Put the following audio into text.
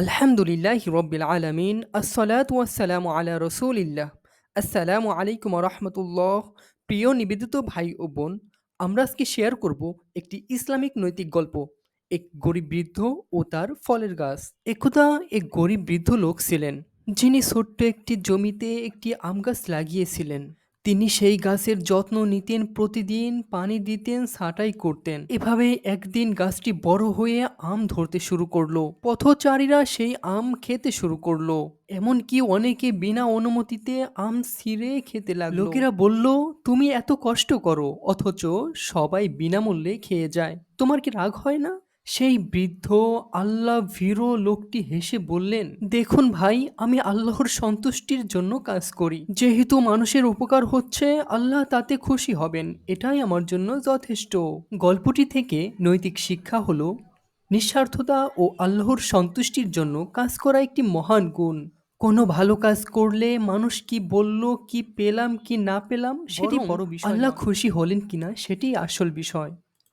আলহামদুলিল্লাহি রব্বিল আলামিন আসসালাতু ওয়াসসালামু আলা রসুলিল্লাহ। আসসালামু আলাইকুম রহমতুল্লাহ। প্রিয় নিবেদিত ভাই ও বোন, আমরা আজকে শেয়ার করব একটি ইসলামিক নৈতিক গল্প, এক গরিব বৃদ্ধ ও তার ফলের গাছ। একদা এক গরিব বৃদ্ধ লোক ছিলেন, যিনি ছোট্ট একটি জমিতে একটি আম গাছ লাগিয়েছিলেন। তিনি সেই গাছের যত্ন নিতেন, প্রতিদিন পানি দিতেন, ছাঁটাই করতেন। এভাবে একদিন গাছটি বড় হয়ে আম ধরতে শুরু করলো। পথচারীরা সেই আম খেতে শুরু করলো, এমনকি অনেকে বিনা অনুমতিতে আম ছিঁড়ে খেতে লাগলো। লোকেরা বলল, তুমি এত কষ্ট করো অথচ সবাই বিনামূল্যে খেয়ে যায়, তোমার কি রাগ হয় না? সেই বৃদ্ধ আল্লাহ ভীরু লোকটি হেসে বললেন, দেখুন ভাই, আমি আল্লাহর সন্তুষ্টির জন্য কাজ করি। যেহেতু মানুষের উপকার হচ্ছে, আল্লাহ তাতে খুশি হবেন, এটাই আমার জন্য যথেষ্ট। গল্পটি থেকে নৈতিক শিক্ষা হলো, নিঃস্বার্থতা ও আল্লাহর সন্তুষ্টির জন্য কাজ করা একটি মহান গুণ। কোনো ভালো কাজ করলে মানুষ কি বলল, কি পেলাম কি না পেলাম সেটি বড় বিষয়। আল্লাহ খুশি হলেন কিনা সেটি আসল বিষয়।